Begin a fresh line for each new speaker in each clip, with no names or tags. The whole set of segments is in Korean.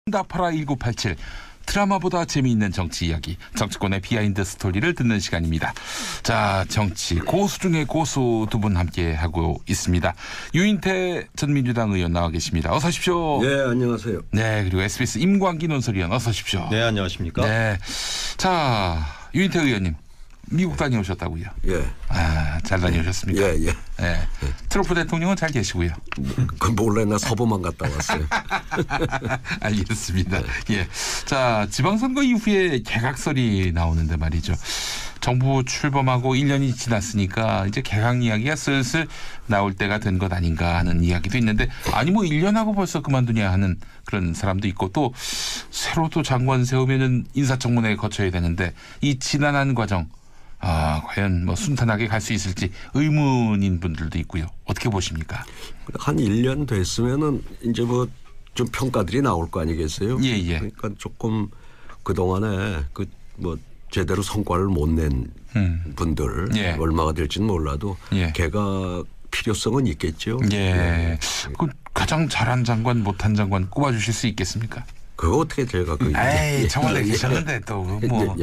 응답하라 1987 드라마보다 재미있는 정치 이야기, 정치권의 비하인드 스토리를 듣는 시간입니다. 자, 정치 고수 중에 고수 두 분 함께 하고 있습니다. 유인태 전 민주당 의원 나와 계십니다. 어서 오십시오.
네, 안녕하세요.
네, 그리고 SBS 임광기 논설위원 어서 오십시오.
네, 안녕하십니까.
네, 자, 유인태 의원님 미국 다녀오셨다고요?
예.
아, 잘 다녀오셨습니까?
예, 예.
네. 트럼프 대통령은 잘 계시고요.
그건 몰래 나 서부만 갔다 왔어요.
알겠습니다. 예. 자, 지방선거 이후에 개각설이 나오는데 말이죠. 정부 출범하고 1년이 지났으니까 이제 개각 이야기가 슬슬 나올 때가 된 것 아닌가 하는 이야기도 있는데, 아니 뭐 1년하고 벌써 그만두냐 하는 그런 사람도 있고, 또 새로 또 장관 세우면은 인사청문회 거쳐야 되는데 이 지난한 과정 과연 뭐 순탄하게 갈 수 있을지 의문인 분들도 있고요. 어떻게 보십니까?
한 1년 됐으면은 이제 뭐 좀 평가들이 나올 거 아니겠어요?
예, 예.
그러니까 조금 그동안에 그 뭐 제대로 성과를 못 낸 분들
예.
얼마가 될지는 몰라도
예.
개각 필요성은 있겠죠.
예. 그 가장 잘한 장관, 못한 장관 꼽아주실 수 있겠습니까?
그거 어떻게 제가 그
에이, 저번에 계셨는데 또 뭐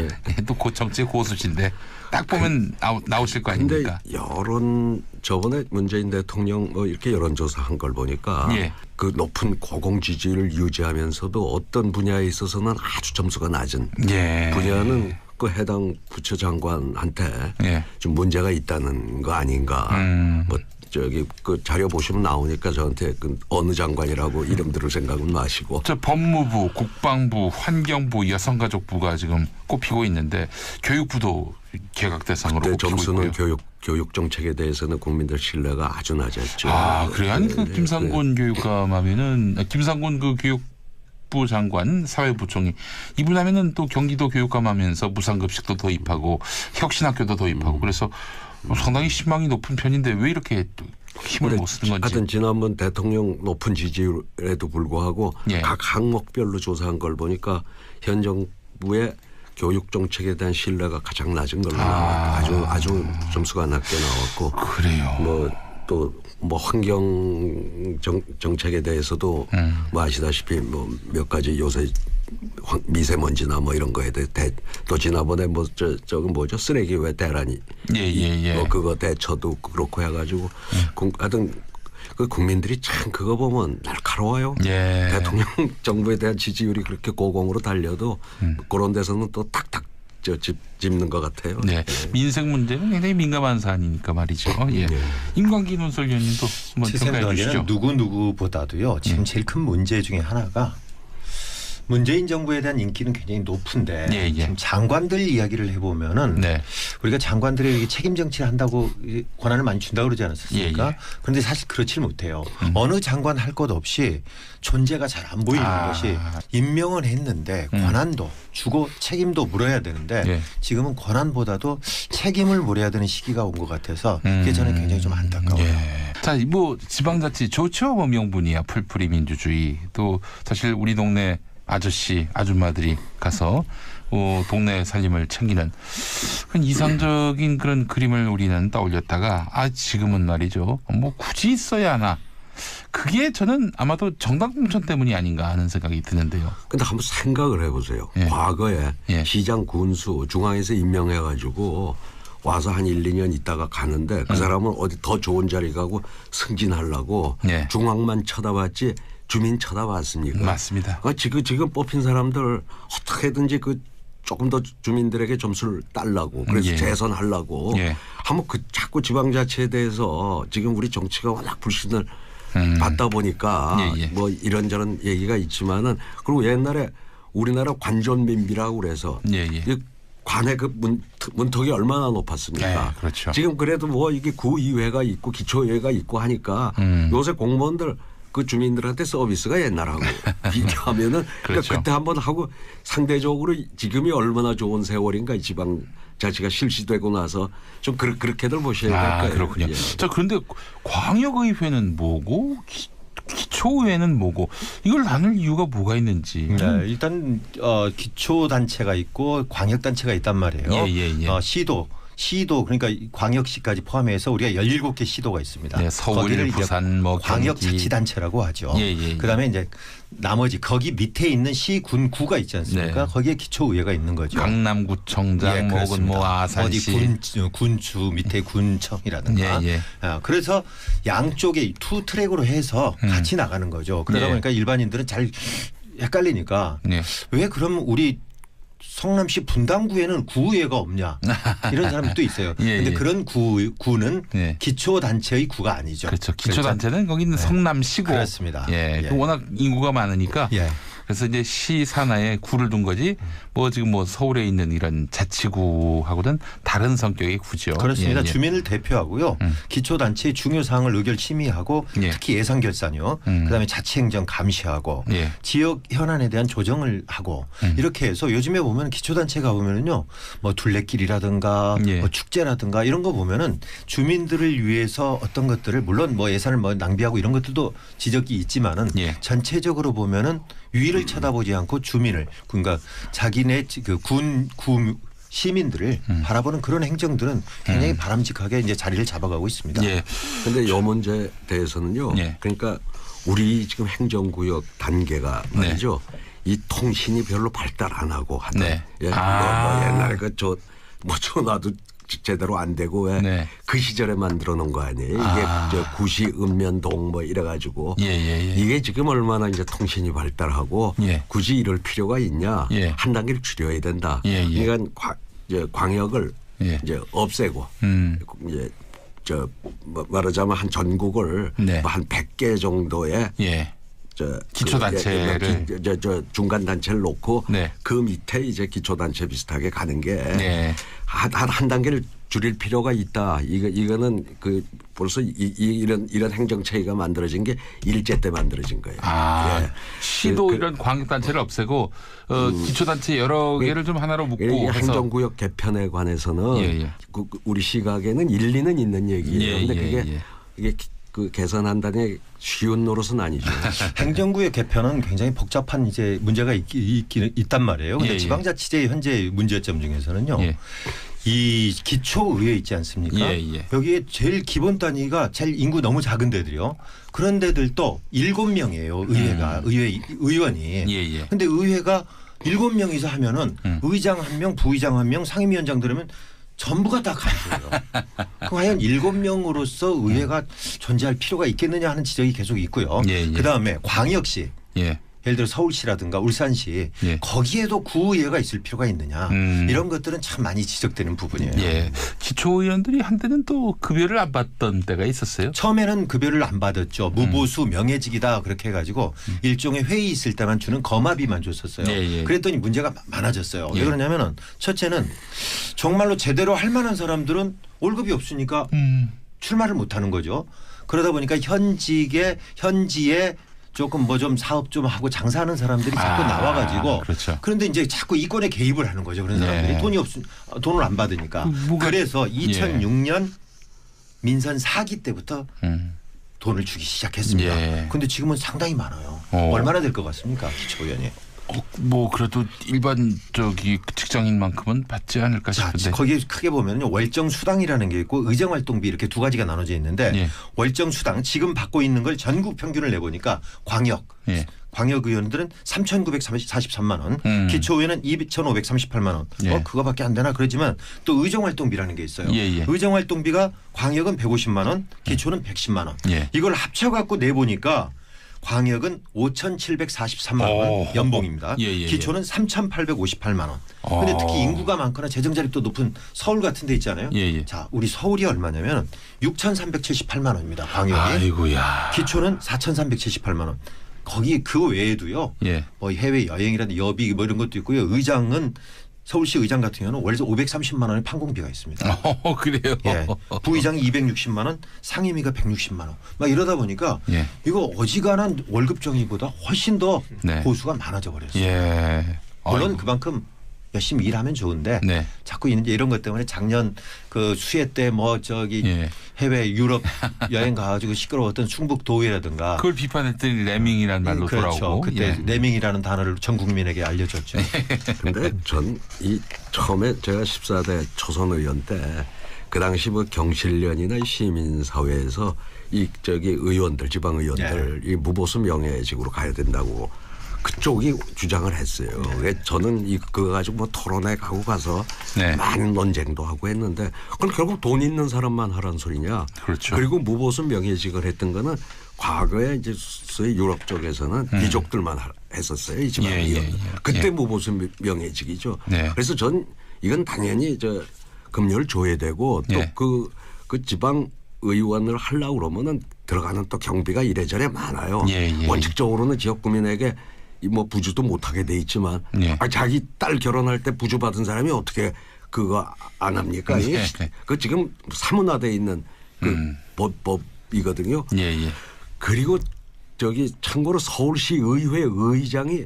또 정치 고수신데 딱 보면 나오실 거
근데
아닙니까?
여론 저번에 문재인 대통령 뭐 이렇게 여론조사 한 걸 보니까
예.
그 높은 고공 지지를 유지하면서도 어떤 분야에 있어서는 아주 점수가 낮은
예.
분야는 그 해당 부처 장관한테
예.
좀 문제가 있다는 거 아닌가. 뭐 저기 그 자료 보시면 나오니까 저한테 그 어느 장관이라고 이름 들을 생각은 마시고.
저 법무부, 국방부, 환경부, 여성가족부가 지금 꼽히고 있는데 교육부도 개각 대상으로
그때
꼽히고
점수는
있고요.
교육 정책에 대해서는 국민들 신뢰가 아주 낮았죠.
아, 그래요? 아니 그 김상곤 교육감 하면은 김상곤 그 교육부 장관 사회부총리 이분 하면은 또 경기도 교육감 하면서 무상급식도 도입하고 혁신학교도 도입하고 그래서 상당히 신망이 높은 편인데 왜 이렇게 또 힘을 못 쓰는 건지.
하여튼 지난번 대통령 높은 지지율에도 불구하고
예.
각 항목별로 조사한 걸 보니까 현 정부의 교육 정책에 대한 신뢰가 가장 낮은 걸로 나왔고 아주 점수가 낮게 나왔고.
그래요.
뭐 또 뭐 환경 정책에 대해서도 뭐 아시다시피 뭐 몇 가지 요새 미세먼지나 뭐 이런 거에 대해 또 지난번에 뭐 저거 뭐죠 쓰레기 왜 대란이
예.
뭐 그거 대처도 그렇고 해가지고 하여튼 그 국민들이 참 그거 보면 날카로워요.
예.
대통령 정부에 대한 지지율이 그렇게 고공으로 달려도 그런 데서는 또 탁탁 짚는 것 같아요.
네. 민생 문제는 굉장히 민감한 사안이니까 말이죠. 예. 임광기 논설위원님도 한번
제
평가해 주시죠.
생각에는 누구보다도요. 지금 제일 큰 문제 중에 하나가 문재인 정부에 대한 인기는 굉장히 높은데
예.
지금 장관들 이야기를 해보면은
네.
우리가 장관들에게 책임 정치를 한다고 권한을 많이 준다고 그러지 않았습니까?
예.
그런데 사실 그렇지 못해요. 어느 장관 할 것 없이 존재가 잘 안 보이는 것이 임명은 했는데 권한도 주고 책임도 물어야 되는데
예.
지금은 권한보다도 책임을 물어야 되는 시기가 온 것 같아서 그게 저는 굉장히 좀 안타까워요.
예. 자, 뭐 지방자치 좋죠. 뭐 명분이야. 풀풀이 민주주의. 또 사실 우리 동네 아저씨, 아줌마들이 가서 동네 살림을 챙기는 그런 이상적인 그런 그림을 우리는 떠올렸다가 지금은 말이죠. 뭐 굳이 있어야 하나. 그게 저는 아마도 정당 공천 때문이 아닌가 하는 생각이 드는데요.
근데 한번 생각을 해보세요.
예.
과거에
예.
시장 군수 중앙에서 임명해가지고 와서 한 1, 2년 있다가 가는데 그 사람은 어디 더 좋은 자리 가고 승진하려고
예.
중앙만 쳐다봤지 주민 쳐다봤습니까?
맞습니다.
지금 뽑힌 사람들 어떻게든지 그 조금 더 주민들에게 점수를 달라고 그래서
예.
재선하려고
예.
한번 자꾸 지방자치에 대해서 지금 우리 정치가 워낙 불신을 받다 보니까
예.
뭐 이런저런 얘기가 있지만은 그리고 옛날에 우리나라 관존민비라고 그래서
예.
이 관의 그 문턱이 얼마나 높았습니까?
네, 그렇죠.
지금 그래도 뭐 이게 구의회가 있고 기초의회가 있고 하니까 요새 공무원들 그 주민들한테 서비스가 옛날하고 비교하면은
그렇죠.
그러니까 그때 한번 하고 상대적으로 지금이 얼마나 좋은 세월인가 이 지방 자치가 실시되고 나서 좀 그렇게들 보셔야 될 거예요.
그렇군요.
예.
자, 그런데 광역의회는 뭐고 기초의회는 뭐고 이걸 나눌 이유가 뭐가 있는지.
네, 일단 기초단체가 있고 광역단체가 있단 말이에요.
예.
시도 시도 그러니까 광역시까지 포함해서 우리가 17개 시도가 있습니다.
네, 서울,
거기를 이제
부산, 뭐
광역자치단체라고 하죠.
예, 예, 예.
그다음에 이제 나머지 거기 밑에 있는 시, 군, 구가 있지 않습니까?
네.
거기에 기초의회가 있는 거죠.
강남구청장,
예,
뭐 혹은 뭐 아산시,
어디 군주 밑에 군청이라든가.
예, 예.
그래서 양쪽에 투 트랙으로 해서 같이 나가는 거죠. 그러다
예.
보니까 일반인들은 잘 헷갈리니까
네.
왜 그럼 우리 성남시 분당구에는 구의회가 없냐 이런 사람도 있어요.
예,
근데
예.
그런 구는
예.
기초단체의 구가 아니죠.
그렇죠. 기초단체는 거기는 성남시고.
그렇습니다.
예.
예.
워낙 인구가 많으니까.
예.
그래서 이제 시 산하에 구를 둔 거지. 뭐 지금 뭐 서울에 있는 이런 자치구하고는 다른 성격의 구죠.
그렇습니다.
예, 예.
주민을 대표하고요. 기초단체의 중요 사항을 의결 심의하고
예.
특히 예산 결산이요. 그다음에 자치행정 감시하고
예.
지역 현안에 대한 조정을 하고 이렇게 해서 요즘에 보면 기초단체가 보면은요. 뭐 둘레길이라든가
예.
뭐 축제라든가 이런 거 보면은 주민들을 위해서 어떤 것들을 물론 뭐 예산을 뭐 낭비하고 이런 것들도 지적이 있지만은
예.
전체적으로 보면은 위를 쳐다보지 않고 주민을 그러니까 자기네 구 시민들을 바라보는 그런 행정들은 굉장히 바람직하게 이제 자리를 잡아가고 있습니다.
예.
근데 이 문제에 대해서는요.
예.
그러니까 우리 지금 행정구역 단계가 말이죠. 이 통신이 별로 발달 안 하고 하던
네.
예.
아.
뭐 옛날에 뭐 전화도 제대로 안 되고 왜
네.
그 시절에 만들어 놓은 거 아니에요. 이게 저 구시 읍면동 뭐 이래가지고
예, 예, 예.
이게 지금 얼마나 이제 통신이 발달하고
예.
굳이 이럴 필요가 있냐.
예.
한 단계를 줄여야 된다.
예, 예.
그러니까 이제 광역을
예.
이제 없애고 이제 말하자면 한 전국을
네.
한 100개 정도의
예. 기초단체를
저 중간 단체를 놓고
네.
그 밑에 이제 기초단체 비슷하게 가는 게
네.
한 단계를 줄일 필요가 있다. 이거는 그 벌써 이런 행정 체계가 만들어진 게 일제 때 만들어진 거예요.
아,
예.
시도 이런 광역단체를 없애고 기초단체 여러 개를 좀 하나로 묶고 해서
행정구역 개편에 관해서는
예, 예.
우리 시각에는 일리는 있는 얘기예요.
예,
그런데
예,
이게 그 개선한다는 쉬운 노릇은 아니죠.
행정구역 개편은 굉장히 복잡한 이제 문제가 있단 말이에요. 근데
예, 예.
지방자치제의 현재 문제점 중에서는요.
예.
이 기초의회 있지 않습니까?
예, 예.
여기에 제일 기본 단위가 제일 인구 너무 작은 데들이요. 그런 데들도 7명이에요. 의회가 의원이.
예, 예.
근데 의회가 7명이서 하면은 의장 1명, 부의장 1명, 상임위원장 들으면 전부가 다 가져요. 과연 7명으로서 의회가 존재할 필요가 있겠느냐 하는 지적이 계속 있고요.
예, 예.
그다음에 광역시
예.
예를 들어 서울시라든가 울산시
예.
거기에도 구의회가 있을 필요가 있느냐 이런 것들은 참 많이 지적되는 부분이에요.
예. 기초의원들이 한때는 또 급여를 안 받던 때가 있었어요.
처음에는 급여를 안 받았죠. 무보수 명예직이다 그렇게 해가지고 일종의 회의 있을 때만 주는 거마비만 줬었어요.
예, 예.
그랬더니 문제가 많아졌어요.
예.
왜 그러냐면은 첫째는 정말로 제대로 할 만한 사람들은 월급이 없으니까 출마를 못하는 거죠. 그러다 보니까 현지에 조금 뭐 좀 사업 좀 하고 장사하는 사람들이 자꾸 나와가지고
그렇죠.
그런데 이제 자꾸 이권에 개입을 하는 거죠. 그런 사람들이
네.
돈을 안 받으니까. 그래서 2006년 민선 4기 때부터 돈을 주기 시작했습니다. 그런데 지금은 상당히 많아요. 얼마나 될 것 같습니까? 기초위원이.
뭐 그래도 일반 직장인만큼은 받지 않을까 싶은데.
거기에 크게 보면요. 월정 수당이라는 게 있고 의정 활동비 이렇게 두 가지가 나눠져 있는데
예.
월정 수당 지금 받고 있는 걸 전국 평균을 내보니까
예.
광역 의원들은 3,943만 원, 기초의원은 2,538만 원.
예.
그거밖에 안 되나 그러지만 또 의정 활동비라는 게 있어요.
예.
의정 활동비가 광역은 150만 원, 기초는 110만 원.
예.
이걸 합쳐 갖고 내보니까 광역은 5,743만 원 연봉입니다.
예.
기초는 3,858만 원. 그런데 특히 인구가 많거나 재정자립도 높은 서울 같은 데 있잖아요.
예.
자, 우리 서울이 얼마냐면 6,378만 원입니다. 광역이.
아이고야.
기초는 4,378만 원. 거기 그 외에도요.
예.
뭐 해외 여행이라든지 여비 뭐 이런 것도 있고요. 의장은 서울시 의장 같은 경우는 월세 530만 원의 판공비가 있습니다.
그래요.
예. 부의장이 260만 원, 상임위가 160만 원. 막 이러다 보니까
예.
이거 어지간한 월급 정의보다 훨씬 더
네.
보수가 많아져 버렸어요.
예.
물론
아이고.
그만큼 열심히 일하면 좋은데
네.
자꾸 이제 이런 것 때문에 작년 그 수해 때 뭐 저기
예.
해외 유럽 여행 가가지고 시끄러웠던 충북 도의라든가
그걸 비판했더니 레밍이라는 말로
그렇죠.
돌아오고.
그때
예.
레밍이라는 단어를 전 국민에게 알려줬죠.
근데 전 이 처음에 제가 14대 초선 의원 때 그 당시 뭐 경실련이나 시민사회에서 이 저기 의원들 지방 의원들 이 무보수 명예직으로 가야 된다고 그쪽이 주장을 했어요. 그래서 저는 그거 가지고 뭐 토론회 가고 가서
네.
많은 논쟁도 하고 했는데 그걸 결국 돈 있는 사람만 하라는 소리냐.
그렇죠.
그리고 무보수 명예직을 했던 거는 과거에 이제 소위 유럽 쪽에서는 귀족들만 했었어요. 이 지방
예,
의원.
예, 예.
그때
예.
무보수 명예직이죠.
네.
그래서 전 이건 당연히 저 금요일 줘야 되고 또
예.
그 지방 의원을 하려고 그러면은 들어가는 또 경비가 이래저래 많아요.
예, 예.
원칙적으로는 지역 구민에게 이 뭐 부주도 못하게 돼 있지만
예.
자기 딸 결혼할 때 부주 받은 사람이 어떻게 그거 안 합니까?
네.
그 지금 사문화돼 있는 그 법이거든요.
예, 예.
그리고 저기 참고로 서울시 의회 의장이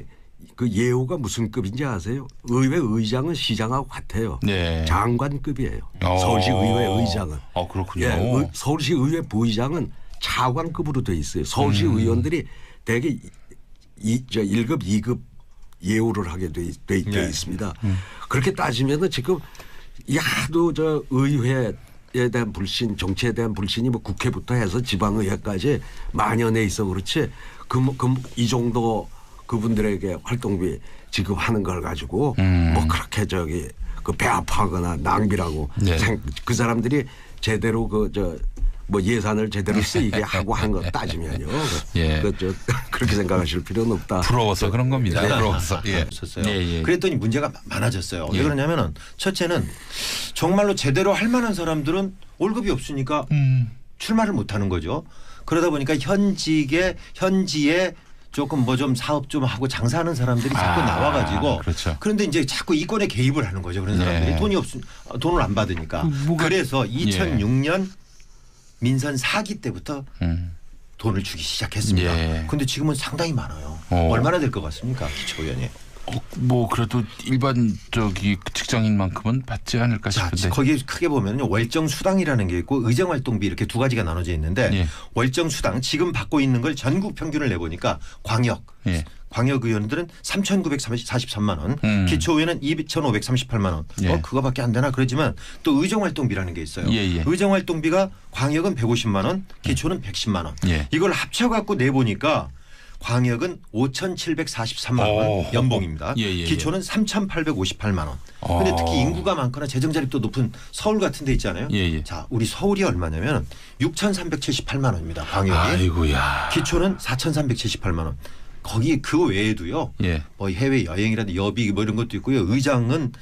그 예우가 무슨 급인지 아세요? 의회 의장은 시장하고 같아요.
네.
장관급이에요.
어.
서울시 의회 의장은.
그렇군요.
예, 서울시 의회 부의장은 차관급으로 돼 있어요. 서울시 의원들이 대개 1급, 2급 예우를 하게 돼 있습니다. 그렇게 따지면은 지금 야도 저 의회에 대한 불신, 정치에 대한 불신이 뭐 국회부터 해서 지방의회까지 만연해 있어 그렇지. 이 정도 그분들에게 활동비 지급하는 걸 가지고 뭐 그렇게 저기 그 배합하거나 낭비라고
네.
그 사람들이 제대로 뭐 예산을 제대로 쓰이게 하고 하는 거 따지면요.
예.
그렇게 생각하실 필요는 없다.
부러워서 그런 겁니다. 부러워서. 예.
없었어요.
예, 예.
그랬더니 문제가 많아졌어요.
예.
왜 그러냐면은 첫째는 정말로 제대로 할 만한 사람들은 월급이 없으니까 출마를 못 하는 거죠. 그러다 보니까 현지에 조금 뭐 좀 사업 좀 하고 장사하는 사람들이 자꾸 나와가지고
그렇죠.
그런데 이제 자꾸 이권에 개입을 하는 거죠. 그런 사람들이
예.
돈을 안 받으니까. 그래서 2006년 민선 4기 때부터 돈을 주기 시작했습니다.
예.
그런데 지금은 상당히 많아요.
어.
얼마나 될 것 같습니까? 기초의원이.
뭐 그래도 일반 저기 직장인만큼은 받지 않을까
자,
싶은데.
거기 크게 보면요. 월정 수당이라는 게 있고 의정 활동비 이렇게 두 가지가 나눠져 있는데
예.
월정 수당 지금 받고 있는 걸 전국 평균을 내보니까
예.
광역 의원들은 3,943만 원, 기초의원은 2,538만 원.
예.
그거밖에 안 되나 그러지만 또 의정 활동비라는 게 있어요.
예, 예.
의정 활동비가 광역은 150만 원, 기초는 110만 원.
예.
이걸 합쳐 갖고 내보니까 광역은 5,743만 원
오.
연봉입니다.
예, 예, 예.
기초는 3,858만 원. 그런데 특히 인구가 많거나 재정 자립도 높은 서울 같은 데 있잖아요.
예, 예.
자, 우리 서울이 얼마냐면 6,378만 원입니다. 광역이.
아이고야.
기초는 4,378만 원. 거기 그 외에도요.
예.
뭐 해외 여행이라든지 여비 뭐 이런 것도 있고요. 의장은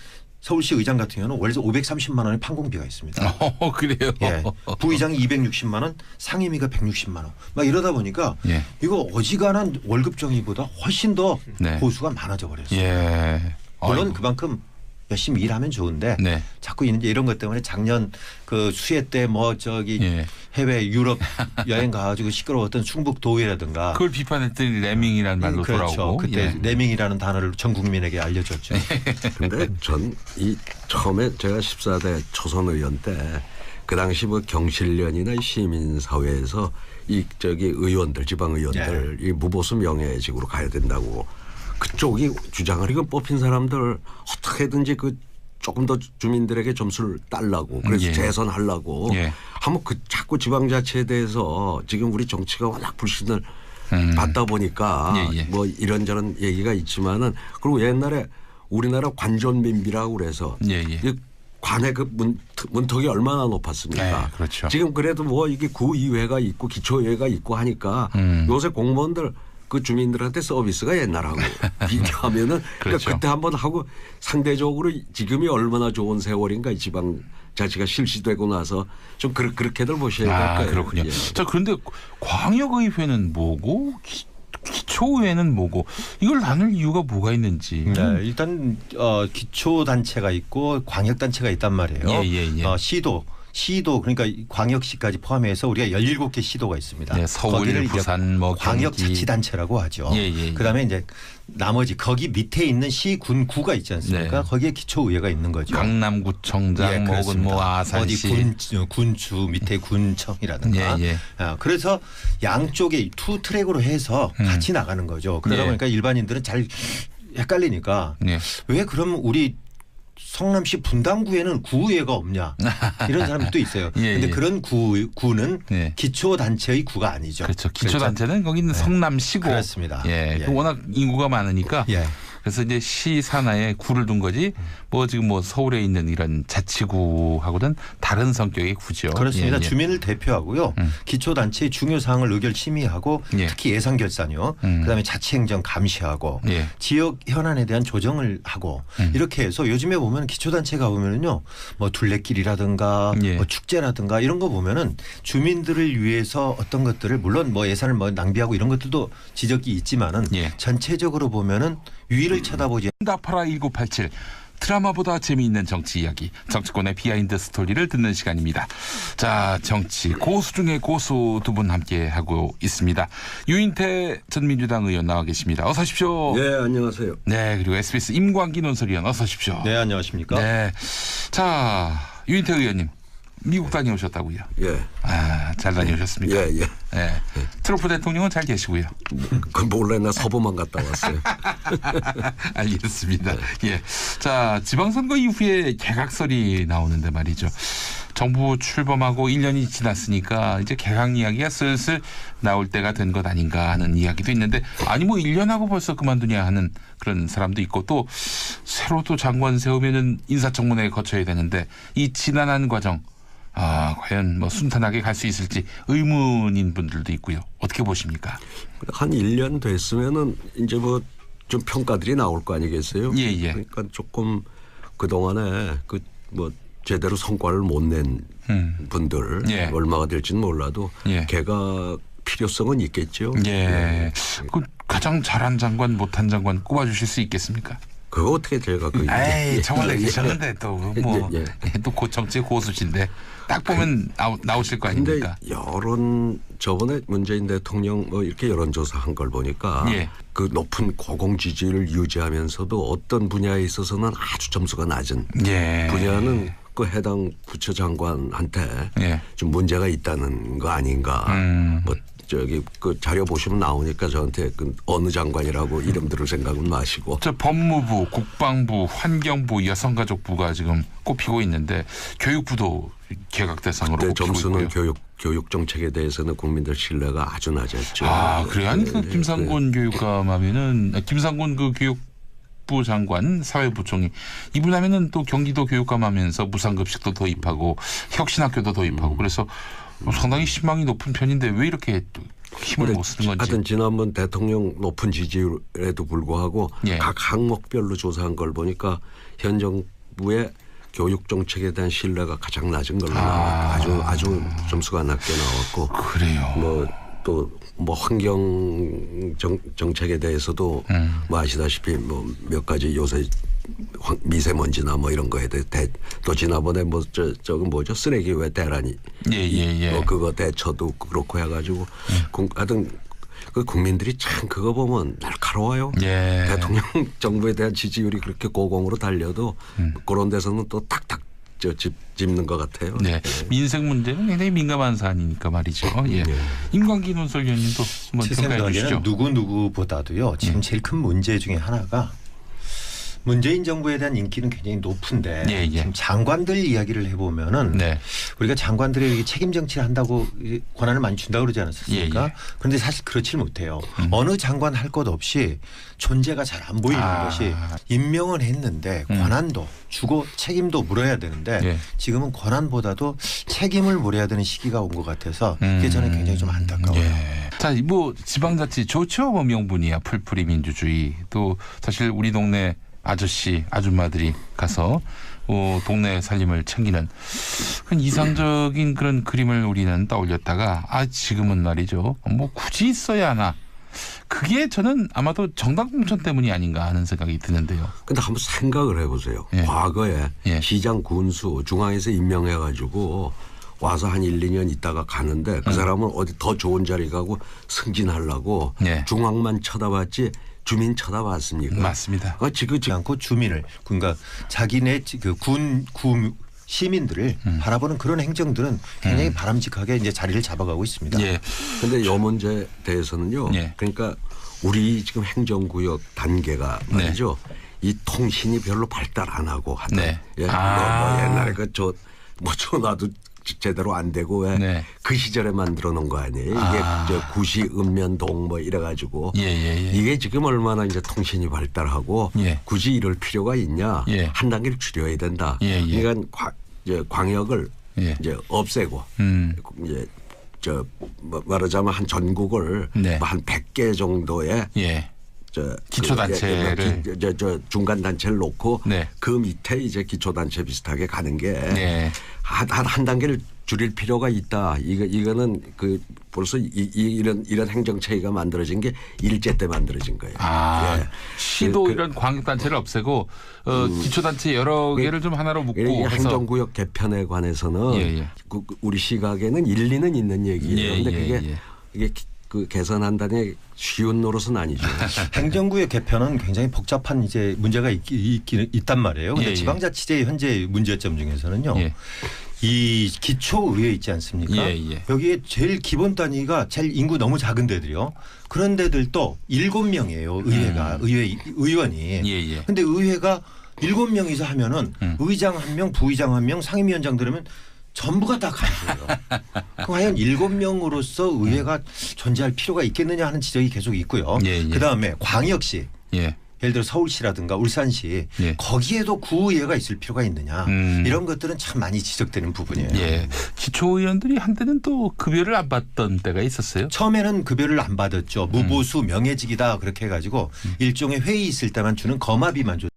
서울시 의장 같은 경우는 월세 530만 원의 판공비가 있습니다.
그래요.
예. 부의장이 260만 원, 상임위가 160만 원. 막 이러다 보니까
예.
이거 어지간한 월급 정의보다 훨씬 더
네.
보수가 많아져 버렸어요.
예.
물론
아이고.
그만큼 열심히 일하면 좋은데
네.
자꾸 이제 이런 것 때문에 작년 그 수해 때 뭐 저기
예.
해외 유럽 여행 가가지고 시끄러웠던 충북 도의라든가
그걸 비판했더니 레밍이라는 말로
그렇죠.
돌아오고.
그때
예.
레밍이라는 단어를 전 국민에게 알려줬죠.
근데 전 이 처음에 제가 14대 초선 의원 때 그 당시 뭐 경실련이나 시민사회에서 이 저기 의원들 지방 의원들 이 무보수 명예직으로 가야 된다고 그쪽이 주장을 이건 뽑힌 사람들 어떻게든지 그 조금 더 주민들에게 점수를 딸라고 그래서
예.
재선하려고
예.
하면 그 자꾸 지방자치에 대해서 지금 우리 정치가 워낙 불신을 받다 보니까
예, 예.
뭐 이런저런 얘기가 있지만은 그리고 옛날에 우리나라 관전민비라고 그래서
예, 예.
이 관의 그 문턱이 얼마나 높았습니까?
네, 그렇죠.
지금 그래도 뭐 이게 구의회가 있고 기초의회가 있고 하니까 요새 공무원들 그 주민들한테 서비스가 옛날하고 비교하면은
그렇죠.
그러니까 그때 한번 하고 상대적으로 지금이 얼마나 좋은 세월인가 이 지방 자치가 실시되고 나서 좀 그렇게들 보셔야 될 거예요.
그렇군요.
예.
자, 그런데 광역의회는 뭐고 기초의회는 뭐고 이걸 나눌 이유가 뭐가 있는지.
네, 일단 기초 단체가 있고 광역 단체가 있단 말이에요.
예, 예, 예.
시도 시도 그러니까 광역시까지 포함해서 우리가 17개 시도가 있습니다.
네, 서울,
거기를 이제
부산, 뭐
광역자치단체라고 하죠.
예.
그다음에 이제 나머지 거기 밑에 있는 시, 군, 구가 있지 않습니까?
네.
거기에 기초의회가 있는 거죠.
강남구청장, 뭐 혹은 뭐 아산시,
어디 군주 밑에 군청이라든가.
예.
그래서 양쪽에 투 트랙으로 해서 같이 나가는 거죠. 그러다
예.
보니까 일반인들은 잘 헷갈리니까
예.
왜 그럼 우리 성남시 분당구에는 구의회가 없냐 이런 사람도 있어요. 그런데 그런 구는
예.
기초단체의 구가 아니죠.
그렇죠. 기초단체는 거기는 성남시고.
그렇습니다.
예.
예.
워낙 인구가 많으니까.
예.
그래서 이제 시 산하에 구를 둔 거지. 뭐 지금 뭐 서울에 있는 이런 자치구하고는 다른 성격의 구죠.
그렇습니다.
예.
주민을 대표하고요. 기초단체의 중요 사항을 의결 심의하고
예.
특히 예산 결산요. 그다음에 자치행정 감시하고
예.
지역 현안에 대한 조정을 하고 이렇게 해서 요즘에 보면 기초단체가 보면은요. 뭐 둘레길이라든가
예.
뭐 축제라든가 이런 거 보면은 주민들을 위해서 어떤 것들을 물론 뭐 예산을 뭐 낭비하고 이런 것들도 지적이 있지만은
예.
전체적으로 보면은 위를 쳐다보지
응답하라 1987 드라마보다 재미있는 정치 이야기, 정치권의 비하인드 스토리를 듣는 시간입니다. 자, 정치 고수 중에 고수 두 분 함께 하고 있습니다. 유인태 전 민주당 의원 나와 계십니다. 어서 오십시오.
예, 안녕하세요.
네, 그리고 SBS 임광기 논설위원 어서 오십시오.
네, 안녕하십니까?
네. 자, 유인태 의원님 미국 다녀오셨다고요?
예.
아, 잘 다녀오셨습니까?
예.
네. 트럼프 대통령은 잘 계시고요.
그 몰래 나 서부만 갔다 왔어요.
알겠습니다. 예. 자, 지방선거 이후에 개각설이 나오는데 말이죠. 정부 출범하고 1년이 지났으니까 이제 개각 이야기가 슬슬 나올 때가 된 것 아닌가 하는 이야기도 있는데 아니 뭐 1년하고 벌써 그만두냐 하는 그런 사람도 있고 또 새로 또 장관 세우면은 인사청문회 거쳐야 되는데 이 지난한 과정 과연 뭐 순탄하게 갈 수 있을지 의문인 분들도 있고요. 어떻게 보십니까?
한 1년 됐으면은 이제 뭐 좀 평가들이 나올 거 아니겠어요?
예.
그러니까 조금 그동안에 그 뭐 제대로 성과를 못 낸 분들
예.
얼마가 될지는 몰라도
예.
개각 필요성은 있겠죠.
예. 그 가장 잘한 장관, 못한 장관 꼽아주실 수 있겠습니까?
그거 어떻게 제가 그
에이, 정을 내기셨는데 또 뭐 또 고정치 고수신데 딱 보면 나오실 거
근데
아닙니까?
여론 저번에 문재인 대통령 뭐 이렇게 여론조사 한 걸 보니까
예.
그 높은 고공 지지를 유지하면서도 어떤 분야에 있어서는 아주 점수가 낮은
예.
분야는 그 해당 부처장관한테
예.
좀 문제가 있다는 거 아닌가. 뭐 저기 그 자료 보시면 나오니까 저한테 그 어느 장관이라고 이름 들을 생각은 마시고.
저 법무부, 국방부, 환경부, 여성가족부가 지금 꼽히고 있는데 교육부도 개각 대상으로
그때
꼽히고
점수는
있고요.
교육 정책에 대해서는 국민들 신뢰가 아주 낮았죠.
아, 그래요? 아니 그 김상곤 교육감 하면은 김상곤 그 교육부 장관 사회부총리 이분 하면은 또 경기도 교육감 하면서 무상급식도 도입하고 혁신학교도 도입하고 그래서 상당히 신망이 높은 편인데 왜 이렇게 또 힘을 못 쓰는 건지.
하여튼 지난번 대통령 높은 지지율에도 불구하고
예.
각 항목별로 조사한 걸 보니까 현 정부의 교육 정책에 대한 신뢰가 가장 낮은 걸로 나왔고 아주 점수가 낮게 나왔고.
그래요.
뭐 또 뭐 환경 정책에 대해서도 뭐 아시다시피 뭐 몇 가지 요새 미세먼지나 뭐 이런 거에 대해 또 지난번에 뭐 저거 뭐죠 쓰레기 왜 대란이
예.
뭐 그거 대처도 그렇고 해가지고 하여튼 그 국민들이 참 그거 보면 날카로워요.
예.
대통령 정부에 대한 지지율이 그렇게 고공으로 달려도 그런 데서는 또 탁탁 짚는 것 같아요.
네. 민생 문제는 굉장히 민감한 사안이니까 말이죠. 예. 임광기 논설위원님도 한번
제
평가해 주시죠.
생각에는 누구보다도요. 지금 제일 큰 문제 중에 하나가 문재인 정부에 대한 인기는 굉장히 높은데
예.
지금 장관들 이야기를 해보면은
네.
우리가 장관들에게 책임 정치를 한다고 권한을 많이 준다고 그러지 않았습니까?
예.
그런데 사실 그렇지 못해요. 어느 장관 할 것 없이 존재가 잘 안 보이는 것이 임명은 했는데 권한도 주고 책임도 물어야 되는데
예.
지금은 권한보다도 책임을 물어야 되는 시기가 온 것 같아서 그게 저는 굉장히 좀 안타까워요.
예. 자, 뭐 지방자치 좋죠. 뭐 명분이야. 풀뿌리 민주주의. 또 사실 우리 동네 아저씨, 아줌마들이 가서 동네 살림을 챙기는 그런 이상적인 그런 그림을 우리는 떠올렸다가 지금은 말이죠. 뭐 굳이 있어야 하나. 그게 저는 아마도 정당 공천 때문이 아닌가 하는 생각이 드는데요.
근데 한번 생각을 해보세요.
예.
과거에
예.
시장 군수 중앙에서 임명해가지고 와서 한 1, 2년 있다가 가는데 그 사람은 어디 더 좋은 자리 가고 승진하려고
예.
중앙만 쳐다봤지 주민 쳐다봤습니까?
맞습니다.
지금
그렇지 않고 주민을 그러니까 자기네 군 시민들을 바라보는 그런 행정들은 굉장히 바람직하게 이제 자리를 잡아가고 있습니다.
예.
근데 이 문제에 대해서는요.
예.
그러니까 우리 지금 행정구역 단계가 말이죠. 이 통신이 별로 발달 안 하고 하던
네.
예.
아.
뭐 옛날에 전화도 제대로 안 되고 왜
네.
그 시절에 만들어 놓은 거 아니에요. 이게 저 구시 읍면동 뭐 이래가지고 이게 지금 얼마나 이제 통신이 발달하고
예.
굳이 이럴 필요가 있냐.
예.
한 단계를 줄여야 된다.
예.
그러니까 이제 광역을
예.
이제 없애고 이제 말하자면 한 전국을
네.
뭐 한 100개 정도의
예. 기초단체를
저 중간 단체를 놓고
네.
그 밑에 이제 기초단체 비슷하게 가는 게
네.
한 단계를 줄일 필요가 있다. 이거는 벌써 이런 행정 체계가 만들어진 게 일제 때 만들어진 거예요. 예.
시도 이런 광역단체를 없애고 기초단체 여러 개를 좀 하나로 묶고
이
해서
행정구역 개편에 관해서는
예.
우리 시각에는 일리는 있는 얘기예요. 그런데 이게 그 개선한다는 게 쉬운 노릇은 아니죠.
행정구역 개편은 굉장히 복잡한 이제 문제가 있단 말이에요. 근데 지방자치제의 현재 문제점 중에서는요. 이 기초의회 있지 않습니까? 여기에 제일 기본 단위가 제일 인구 너무 작은 데들이요. 그런 데들도 7명이에요. 의회가 의원이. 근데 의회가 7명이서 하면은 의장 1명, 부의장 1명, 상임위원장 들으면 전부가 다 간주예요. 과연 7명으로서 의회가 존재할 필요가 있겠느냐 하는 지적이 계속 있고요. 그다음에 광역시 예를 들어 서울시라든가 울산시 거기에도 구의회가 있을 필요가 있느냐 이런 것들은 참 많이 지적되는 부분이에요.
기초의원들이 한때는 또 급여를 안 받던 때가 있었어요.
처음에는 급여를 안 받았죠. 무보수 명예직이다 그렇게 해가지고 일종의 회의 있을 때만 주는 거마비만 줬